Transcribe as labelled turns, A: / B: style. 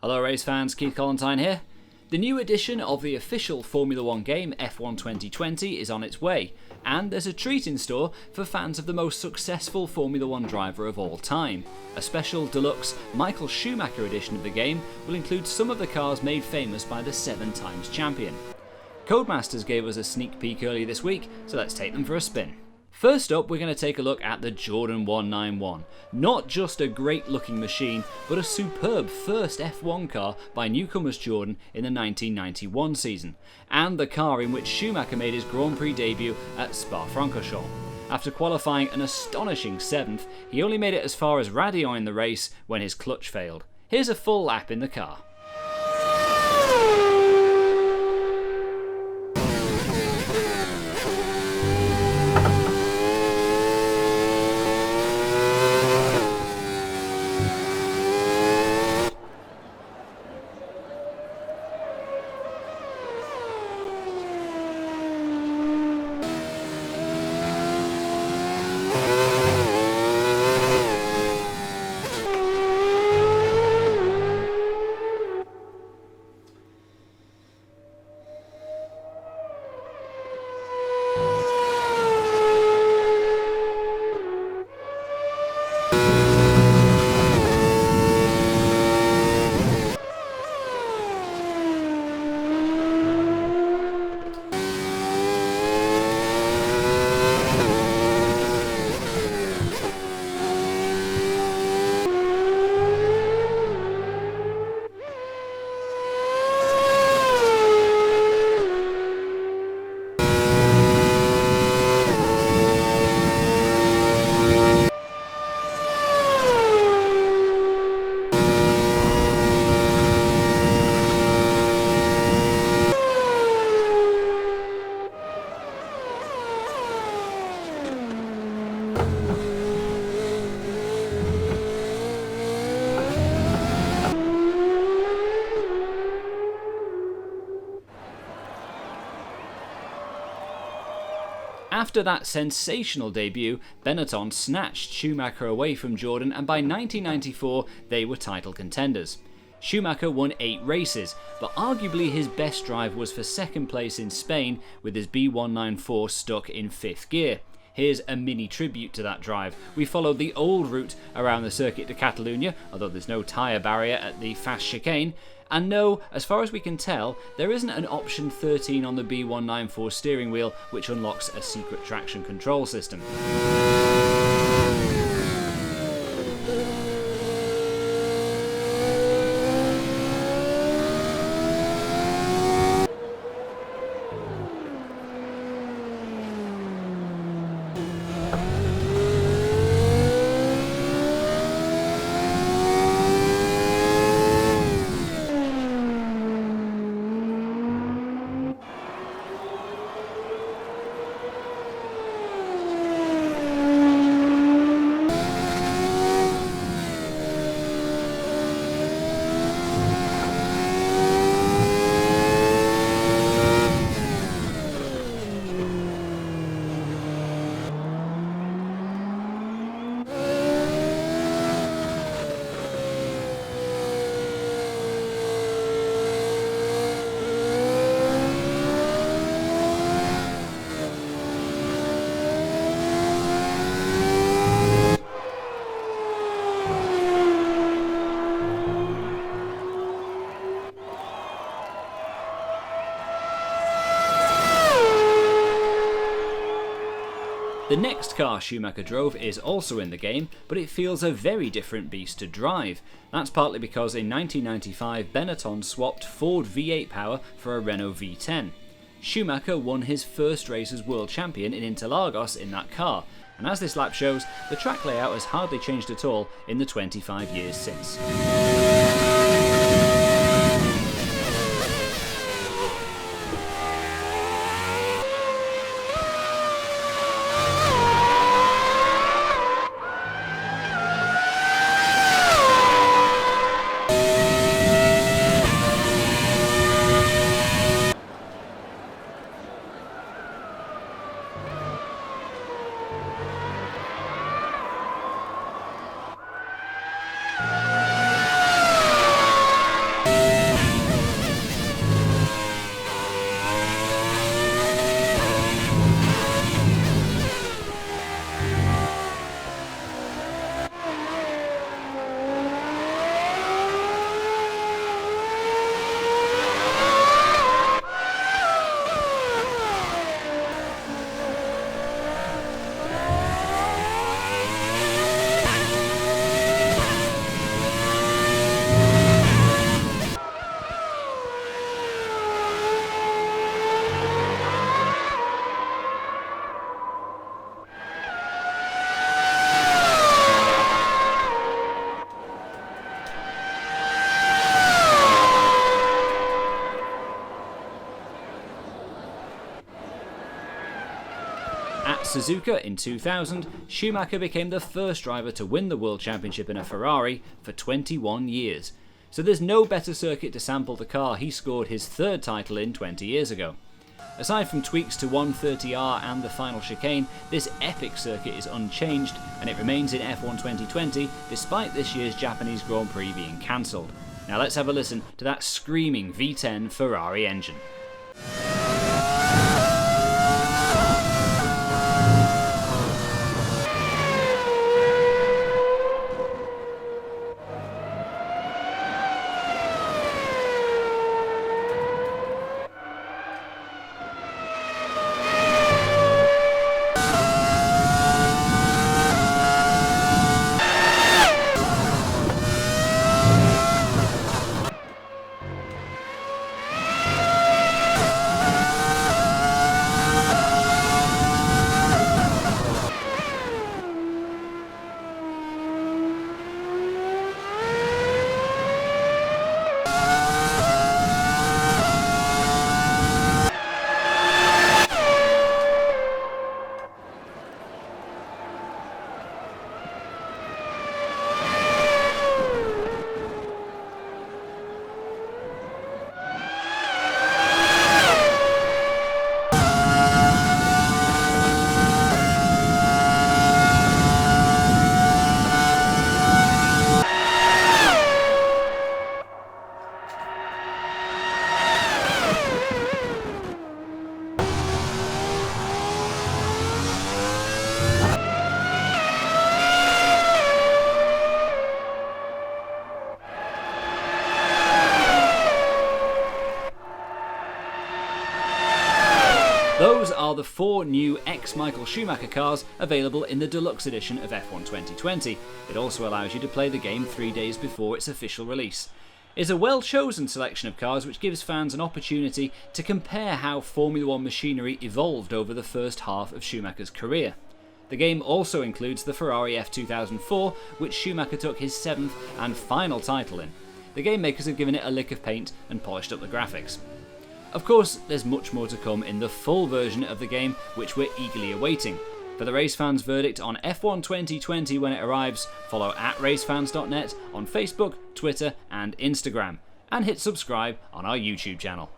A: Hello race fans, Keith Collentine here. The new edition of the official Formula 1 game F1 2020 is on its way, and there's a treat in store for fans of the most successful Formula 1 driver of all time. A special deluxe Michael Schumacher edition of the game will include some of the cars made famous by the 7-time champion. Codemasters gave us a sneak peek earlier this week, so let's take them for a spin. First up, we're going to take a look at the Jordan 191. Not just a great looking machine, but a superb first F1 car by newcomers Jordan in the 1991 season, and the car in which Schumacher made his Grand Prix debut at Spa-Francorchamps. After qualifying an astonishing 7th, he only made it as far as Radio in the race when his clutch failed. Here's a full lap in the car. After that sensational debut, Benetton snatched Schumacher away from Jordan, and by 1994 they were title contenders. Schumacher won 8 races, but arguably his best drive was for second place in Spain with his B194 stuck in 5th gear. Here's a mini tribute to that drive. We followed the old route around the Circuit de Catalunya, although there's no tyre barrier at the fast chicane. And no, as far as we can tell, there isn't an option 13 on the B194 steering wheel which unlocks a secret traction control system. The next car Schumacher drove is also in the game, but it feels a very different beast to drive. That's partly because in 1995 Benetton swapped Ford V8 power for a Renault V10. Schumacher won his first race as world champion in Interlagos in that car, and as this lap shows, the track layout has hardly changed at all in the 25 years since. Suzuka in 2000, Schumacher became the first driver to win the World Championship in a Ferrari for 21 years. So there's no better circuit to sample the car he scored his third title in 20 years ago. Aside from tweaks to 130R and the final chicane, this epic circuit is unchanged and it remains in F1 2020 despite this year's Japanese Grand Prix being cancelled. Now let's have a listen to that screaming V10 Ferrari engine. Those are the 4 new ex-Michael Schumacher cars available in the Deluxe Edition of F1 2020. It also allows you to play the game 3 days before its official release. It's a well-chosen selection of cars which gives fans an opportunity to compare how Formula 1 machinery evolved over the first half of Schumacher's career. The game also includes the Ferrari F2004, which Schumacher took his 7th and final title in. The game makers have given it a lick of paint and polished up the graphics. Of course, there's much more to come in the full version of the game, which we're eagerly awaiting. For the RaceFans verdict on F1 2020 when it arrives, follow @racefans.net on Facebook, Twitter and Instagram, and hit subscribe on our YouTube channel.